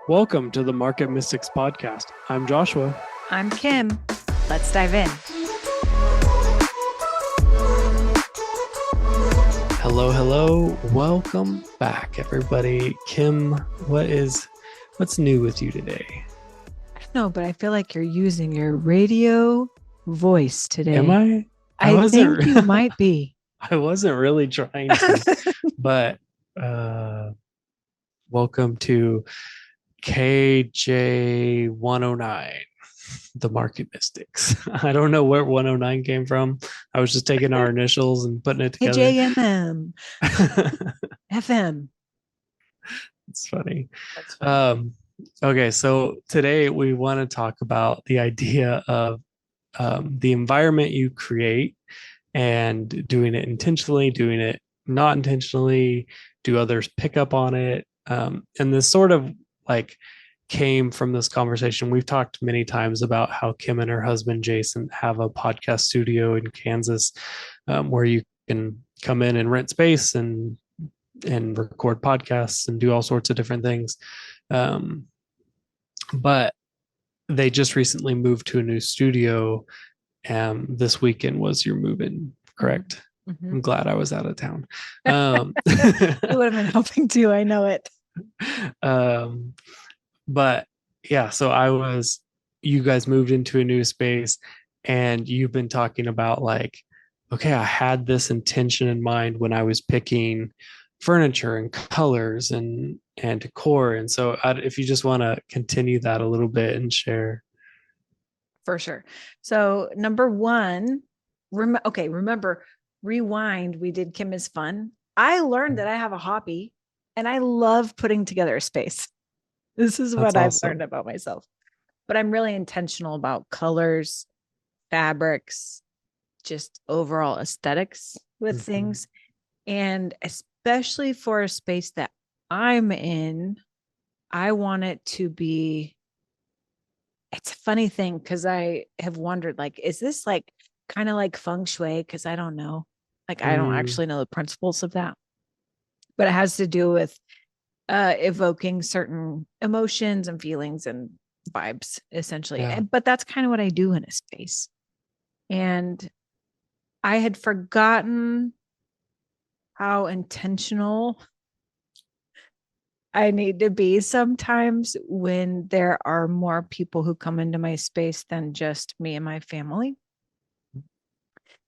Welcome to the Market Mystics podcast. I'm Joshua. I'm Kim. Let's dive in. Hello. Welcome back, everybody. Kim, what's new with you today? I don't know, but I feel like you're using your radio voice today. Am I? I think you might be. I wasn't really trying to, but welcome to KJ 109, the Market Mystics. I don't know where 109 came from. I was just taking our initials and putting it together. KJMM. FM. It's funny. Okay, so today we want to talk about the idea of the environment you create and doing it intentionally, doing it not intentionally, do others pick up on it? And this sort of like came from this conversation. We've talked many times about how Kim and her husband Jason have a podcast studio in Kansas, where you can come in and rent space and record podcasts and do all sorts of different things. But they just recently moved to a new studio. This weekend was your move-in, correct? Mm-hmm. I'm glad I was out of town. You would have been helping too. I know it. But yeah, so you guys moved into a new space and you've been talking about like, okay, I had this intention in mind when I was picking furniture and colors and decor. And so if you just want to continue that a little bit and share. For sure. So number one, remember, rewind. We did Kim is Fun. I learned that I have a hobby and I love putting together a space. This is what I've learned about myself. But I'm really intentional about colors, fabrics, just overall aesthetics with things. And especially for a space that I'm in, I want it to be, it's a funny thing because I have wondered, like, is this like kind of like feng shui? Because I don't know. Like, I don't actually know the principles of that. But it has to do with evoking certain emotions and feelings and vibes, essentially. Yeah. But that's kind of what I do in a space. And I had forgotten how intentional I need to be sometimes when there are more people who come into my space than just me and my family.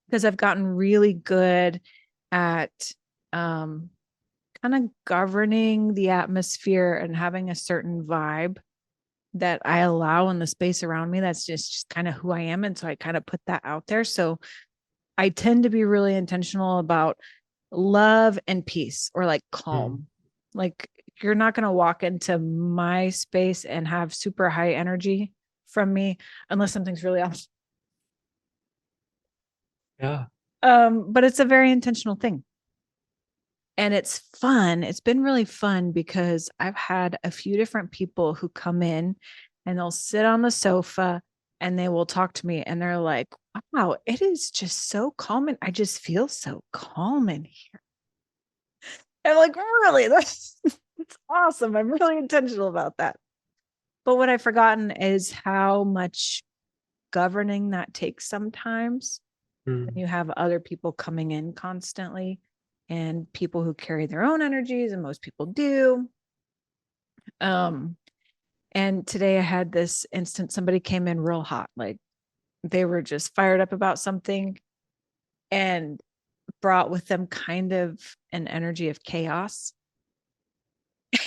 Because I've gotten really good at kind of governing the atmosphere and having a certain vibe that I allow in the space around me. That's just kind of who I am. And so I kind of put that out there. So I tend to be really intentional about love and peace, or like calm. Like, you're not going to walk into my space and have super high energy from me unless something's really off. Yeah. But it's a very intentional thing. And it's fun. It's been really fun because I've had a few different people who come in and they'll sit on the sofa and they will talk to me and they're like, wow, it is just so calm. And I just feel so calm in here. I'm like, really? That's awesome. I'm really intentional about that. But what I've forgotten is how much governing that takes sometimes. When you have other people coming in constantly and people who carry their own energies, and most people do. And today I had this instance, somebody came in real hot, like they were just fired up about something and brought with them kind of an energy of chaos.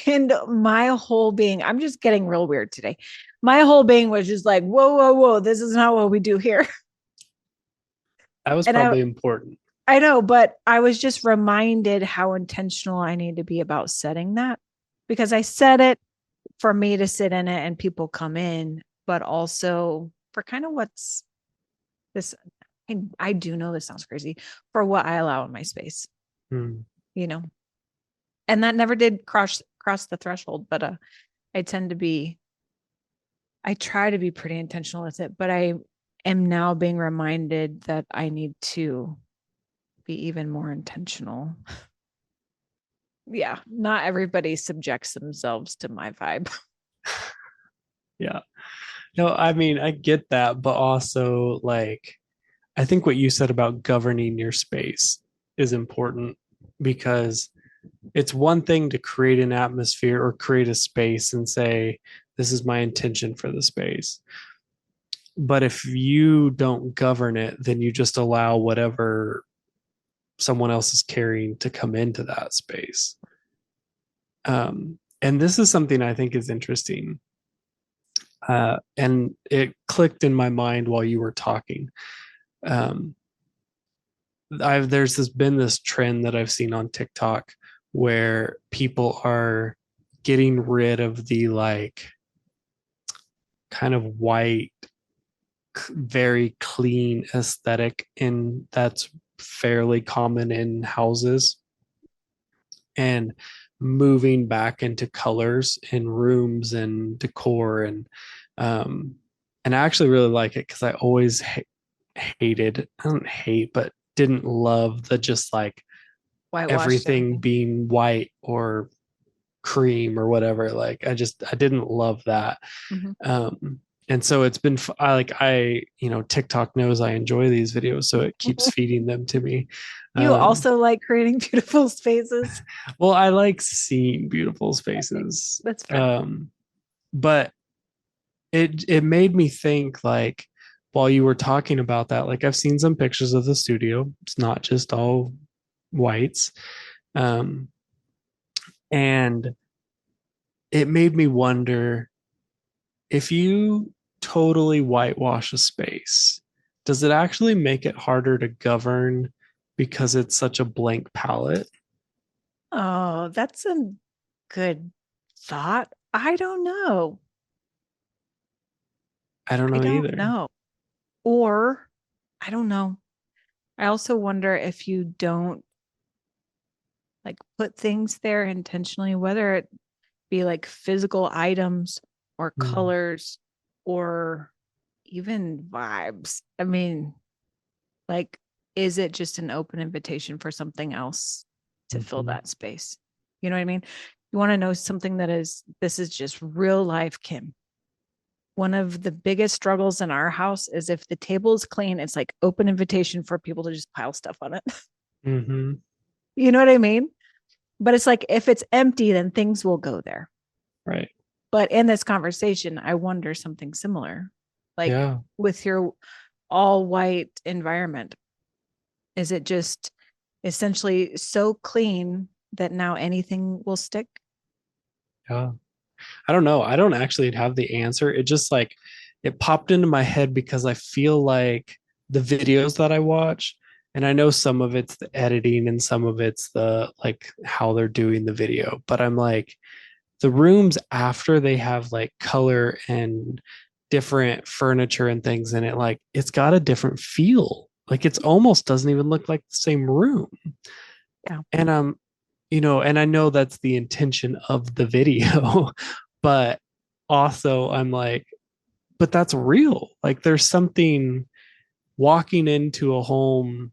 And my whole being, I'm just getting real weird today. My whole being was just like, whoa, this is not what we do here. That was probably important. I know, but I was just reminded how intentional I need to be about setting that, because I set it for me to sit in it and people come in, but also for kind of what's this. I do know this sounds crazy, for what I allow in my space, you know, and that never did cross the threshold, but I try to be pretty intentional with it, but I am now being reminded that I need to be even more intentional. Yeah, not everybody subjects themselves to my vibe. Yeah. No, I mean, I get that, but also like I think what you said about governing your space is important because it's one thing to create an atmosphere or create a space and say, this is my intention for the space. But if you don't govern it, then you just allow whatever someone else is carrying to come into that space. And this is something I think is interesting. And it clicked in my mind while you were talking. Um, there's been this trend that I've seen on TikTok where people are getting rid of the like kind of white, very clean aesthetic, and that's fairly common in houses, and moving back into colors in rooms and decor um and I actually really like it because I always hated, I don't hate, but didn't love the just like Whitewashed everything everything. being white or cream or whatever. Like I didn't love that. Mhm. um and so it's been I like I you know TikTok knows I enjoy these videos, so it keeps feeding them to me. You um also like creating beautiful spaces. well, I like seeing beautiful spaces. That's fair. But it made me think, like, while you were talking about that, like I've seen some pictures of the studio. It's not just all whites. um and it made me wonder, if you totally whitewash a space, does it actually make it harder to govern because it's such a blank palette? Oh, that's a good thought. I don't know. I don't I know don't either. know. Or I don't know. I also wonder if you don't like put things there intentionally, whether it be like physical items or Hmm. colors or even vibes. I mean, like, is it just an open invitation for something else to fill Hmm. that space? You know what I mean? You want to know something that is, this is just real life, Kim. One of the biggest struggles in our house is if the table is clean, it's like open invitation for people to just pile stuff on it. Hmm. You know what I mean? But it's like if it's empty, then things will go there. Right. But in this conversation, I wonder something similar. Like Yeah. with your all white environment, is it just essentially so clean that now anything will stick? Yeah. I don't know. I don't actually have the answer. It just like it popped into my head because I feel like the videos that I watch, and I know some of it's the editing and some of it's the like how they're doing the video, but I'm like, the rooms after they have like color and different furniture and things in it, like it's got a different feel. Like it's almost doesn't even look like the same room. Yeah. And and I know that's the intention of the video, but also I'm like, but that's real. Like there's something walking into a home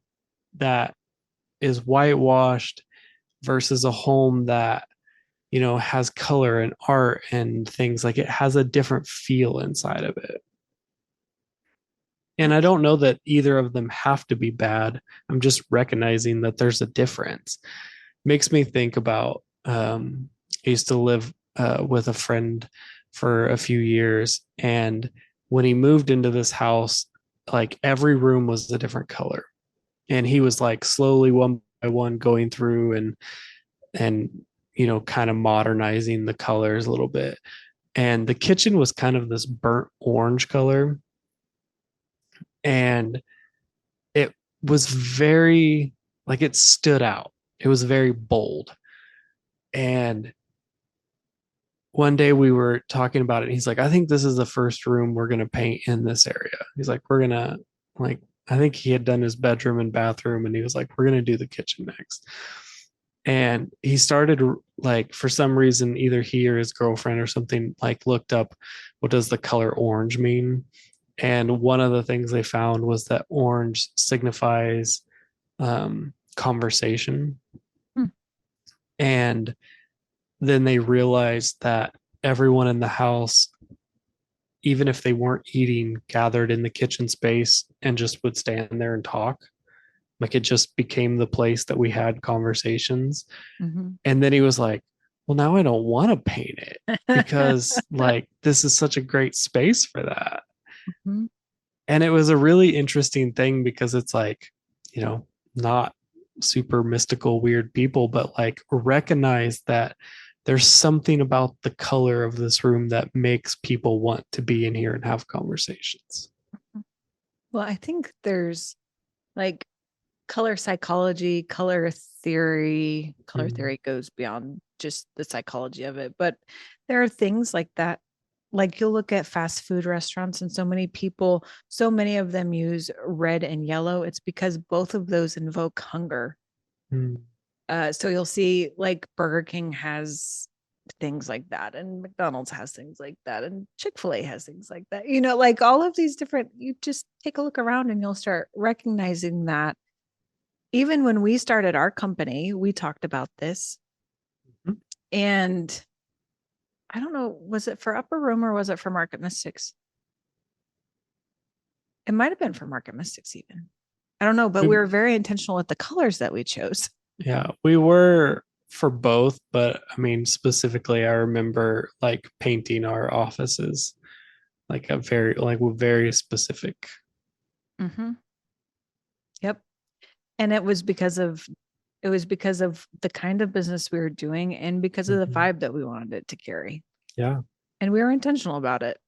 that is whitewashed versus a home that, has color and art and things. Like it has a different feel inside of it. And I That's don't know that either of them have to be bad. I'm just recognizing that there's a difference. Makes me think about, I used to live with a friend for a few years, and when he moved into this house, like every room was a different color, and he was like slowly one by one going through and kind of modernizing the colors a little bit. And the kitchen was kind of this burnt orange color, and it was very, like, it stood out. It was very bold. And one day we were talking about it, and he's like, I think this is the first room we're going to paint in this area. He's like, we're going to, like, I think he had done his bedroom and bathroom, and he was like, we're going to do the kitchen next. And he started, like, for some reason, either he or his girlfriend or something, like, looked up what does the color orange mean. And one of the things they found was that orange signifies conversation. hmm. And then they realized that everyone in the house even if they weren't eating, gathered in the kitchen space and just would stand there and talk. Like it just became the place that we had conversations. Mhm. And then he was like, well, now I don't want to paint it because like this is such a great space for that. Mhm. And it was a really interesting thing because it's like, you know, not super mystical, weird people, but like recognize that there's something about the color of this room that makes people want to be in here and have conversations. Well, I think there's like color psychology, color theory. Color Mm, theory goes beyond just the psychology of it, but there are things like that. Like you'll look at fast food restaurants, and so many people, so many of them use red and yellow. It's because both of those invoke hunger. mm, So you'll see like Burger King has things like that, and McDonald's has things like that, and Chick-fil-A has things like that. Like all of these different, you just take a look around and you'll start recognizing that. Even when we started our company, we talked about this. mhm. And I don't know, was it for Upper Room or was it for Market Mystics? It might have been for Market Mystics, even. I don't know, but we We- were very intentional with the colors that we chose. Yeah, we were for both, but I mean, specifically, I remember like painting our offices like a very, like with very specific. Mm-hmm. Yep. And it was because of the kind of business we were doing and because of the Mhm. vibe that we wanted it to carry. Yeah, And we were intentional about it.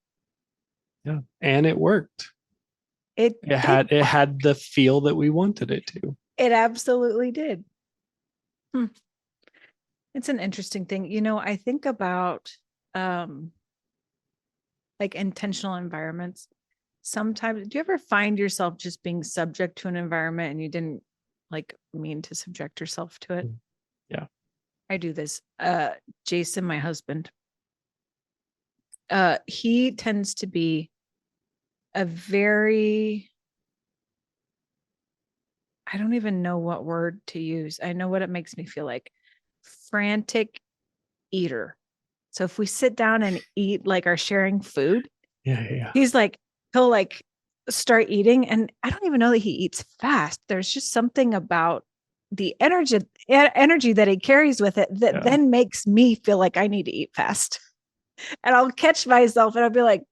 yeah, and it worked. It It did had it had the feel that we wanted it to. it absolutely did. Hmm. It's an interesting thing. I think about um like intentional environments. Sometimes do you ever find yourself just being subject to an environment and you didn't like mean to subject yourself to it? Mm. Yeah. I do this. Jason, my husband, he tends to be a very, I don't even know what word to use. I know what it makes me feel like. Frantic eater. So if we sit down and eat, like are sharing food, Yeah, yeah, he's like, he'll like start eating. And I don't even know that he eats fast. There's just something about the energy that he carries with it that yeah. then makes me feel like I need to eat fast. And I'll catch myself and I'll be like,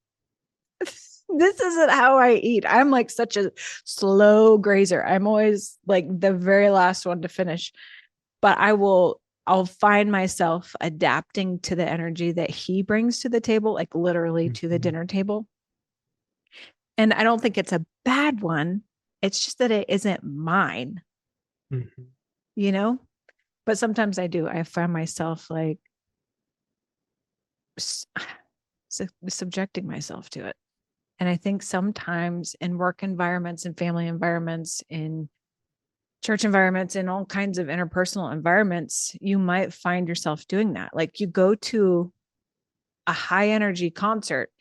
this isn't how I eat. I'm like such a slow grazer. I'm always like the very last one to finish, but I'll find myself adapting to the energy that he brings to the table, like literally to the Mhm. dinner table. And I don't think it's a bad one. It's just that it isn't mine, Mhm. you know? But sometimes I do. I find myself like subjecting myself to it. And I think sometimes in work environments and family environments, in church environments, in all kinds of interpersonal environments, you might find yourself doing that. Like you go to a high energy concert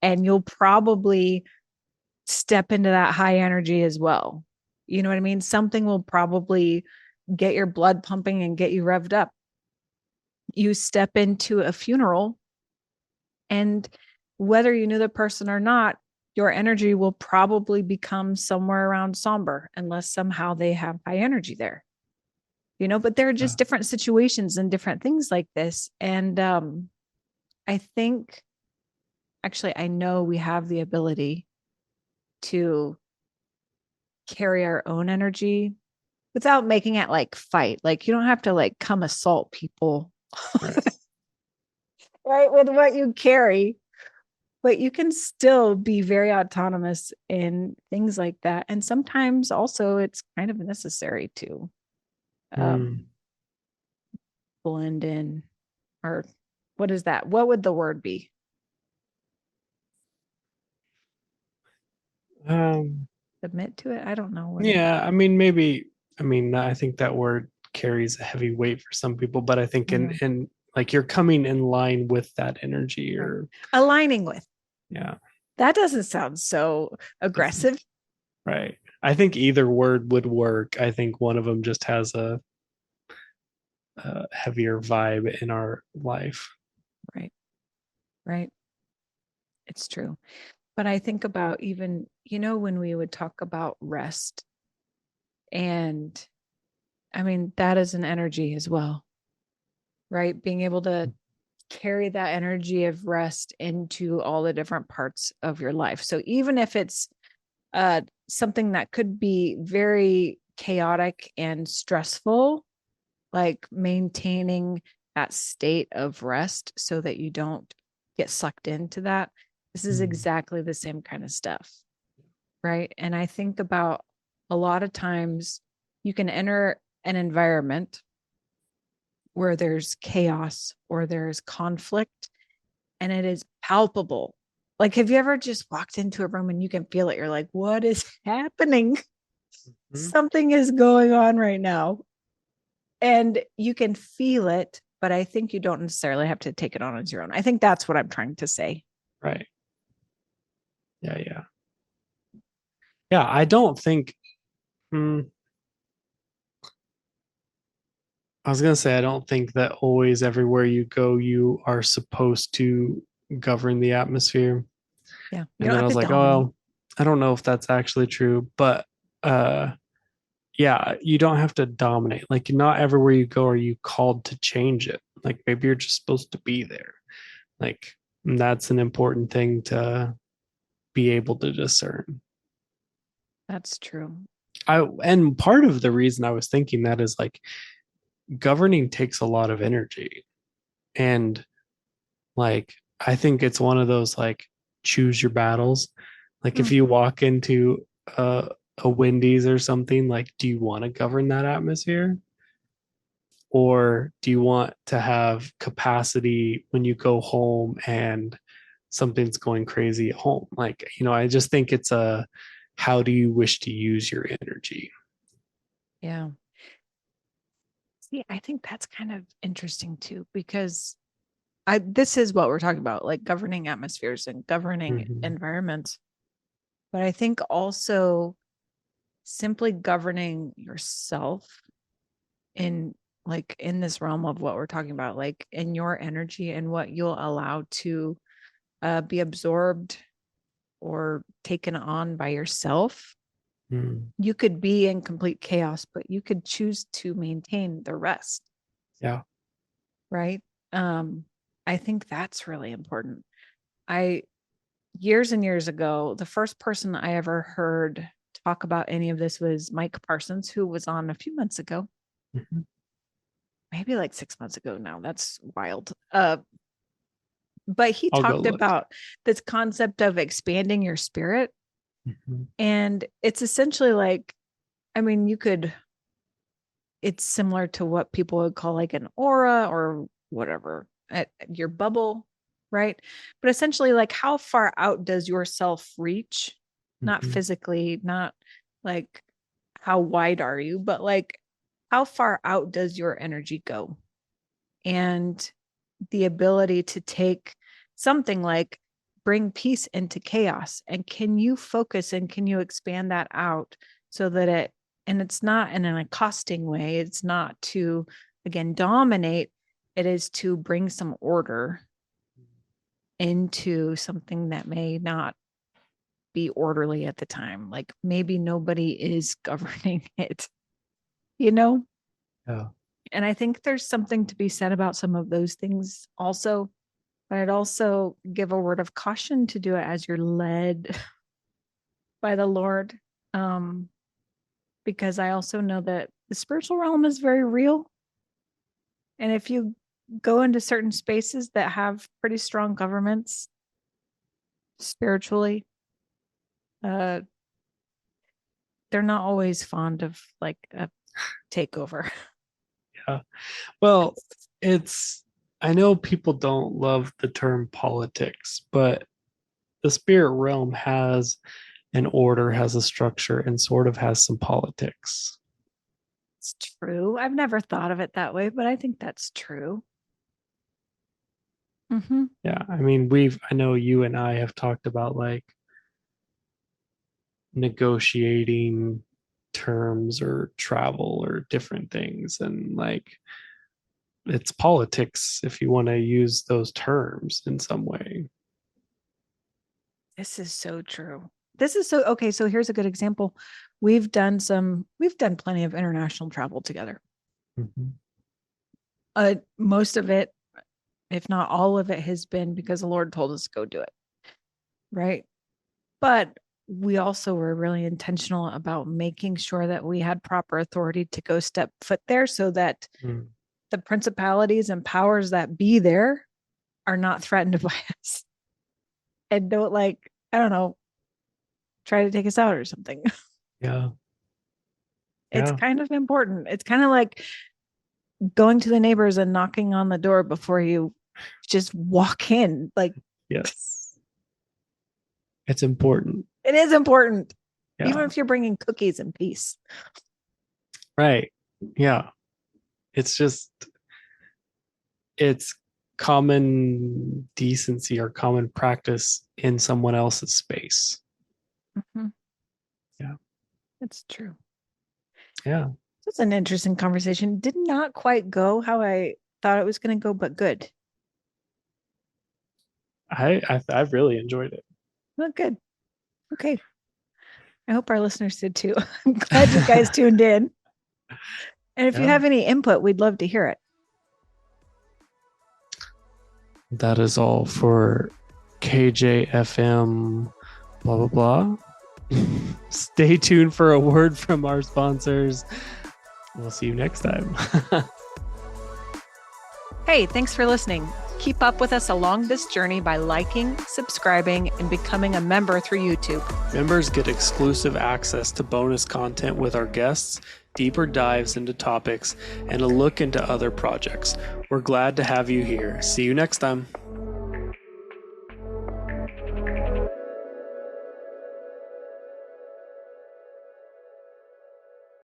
and you'll probably step into that high energy as well. You know what I mean? Something will probably get your blood pumping and get you revved up. You step into a funeral, and whether you knew the person or not, your energy will probably become somewhere around somber unless somehow they have high energy there. But there are Yeah. just different situations and different things like this. And I think actually, I know we have the ability to carry our own energy without making it like fight. Like you don't have to like come assault people, Right. right? With what you carry, but you can still be very autonomous in things like that. And sometimes also it's kind of necessary to um, Mm. blend in, or what is that? What would the word be? Um, Submit to it? I don't know what it. yeah, I mean, maybe, I mean, I think that word carries a heavy weight for some people, but I think Yeah, in like you're coming in line with that energy right. or Aligning with. yeah, That doesn't sound so it's- aggressive. right. I think either word would work. I think one of them just has a heavier vibe in our life. Right. Right. It's true. But I think about even, when we would talk about rest, and I mean, that is an energy as well, right? Being able to carry that energy of rest into all the different parts of your life. So even if it's something that could be very chaotic and stressful, like maintaining that state of rest so that you don't get sucked into that. This is Mm. exactly the same kind of stuff, right? And I think about a lot of times you can enter an environment where there's chaos or there's conflict and it is palpable. Like, have you ever just walked into a room and you can feel it? You're like, what is happening? Mhm. Something is going on right now. And you can feel it, but I think you don't necessarily have to take it on as your own. I think that's what I'm trying to say. Right. Yeah. Yeah. Yeah. I don't think, hmm, I was going to say, I don't think that always everywhere you go, you are supposed to govern the atmosphere. Yeah. You And don't then I have was to like, dominate. oh, I don't know if that's actually true, but uh, yeah, you don't have to dominate. Like, not everywhere you go are you called to change it. Like, maybe you're just supposed to be there. Like, that's an important thing to be able to discern. That's true. And part of the reason I was thinking that is like governing takes a lot of energy. And like, I think it's one of those like choose your battles. Like, if Mm. you walk into a Wendy's or something, like, do you want to govern that atmosphere? Or do you want to have capacity when you go home and something's going crazy at home? Like, I just think it's a how do you wish to use your energy? Yeah. See, I think that's kind of interesting too, because this is what we're talking about, like governing atmospheres and governing Mhm. environments. But I think also simply governing yourself in in this realm of what we're talking about, like in your energy and what you'll allow to be absorbed or taken on by yourself. Mm. You could be in complete chaos, but you could choose to maintain the rest, Yeah. right? Um, I think that's really important. I Years and years ago, the first person I ever heard talk about any of this was Mike Parsons, who was on a few months ago, Mhm. maybe like 6 months ago now. That's wild. But he I'll go talked look. about this concept of expanding your spirit. Mhm. And it's essentially like, I mean, it's similar to what people would call like an aura or whatever, at your bubble, right? But essentially, like, how far out does yourself reach? Not Mhm. physically, not like how wide are you, but like how far out does your energy go? And the ability to take something like bring peace into chaos. And can you focus and can you expand that out so that and it's not in an accosting way, it's not to, again, dominate, it is to bring some order into something that may not be orderly at the time. Like maybe nobody is governing it, you know? Yeah. And I think there's something to be said about some of those things also. But I'd also give a word of caution to do it as you're led by the Lord. Um, because I also know that the spiritual realm is very real. And if you go into certain spaces that have pretty strong governments spiritually, uh, they're not always fond of like a takeover. Yeah. Well, I know people don't love the term politics, but the spirit realm has an order, has a structure, and sort of has some politics. It's true. I've never thought of it that way, but I think that's true. Mm-hmm. Yeah. I mean, I know you and I have talked about like negotiating terms or travel or different things. And like, it's politics if you want to use those terms in some way. This is so true. This is so okay. So here's a good example. We've done plenty of international travel together. Mm-hmm. Most of it, if not all of it, has been because the Lord told us to go do it. Right. But we also were really intentional about making sure that we had proper authority to go step foot there so that the principalities and powers that be there are not threatened by us and don't, like, I don't know, try to take us out or something. Yeah. It's Yeah. kind of important. It's kind of like going to the neighbors and knocking on the door before you just walk in. Like, Yes. It's important. it is important, Yeah. even if you're bringing cookies and peace. Right. Yeah. It's just, it's common decency or common practice in someone else's space. Mm-hmm. Yeah. That's true. Yeah. It's an interesting conversation. Did not quite go how I thought it was going to go, but good. I've really enjoyed it. Well, good. Okay. I hope our listeners did too. I'm glad you guys tuned in. And if you have any input, we'd love to hear it. That is all for KJFM, blah, blah, blah. Stay tuned for a word from our sponsors. We'll see you next time. Hey, thanks for listening. Keep up with us along this journey by liking, subscribing, and becoming a member through YouTube. Members get exclusive access to bonus content with our guests, deeper dives into topics, and a look into other projects. We're glad to have you here. See you next time.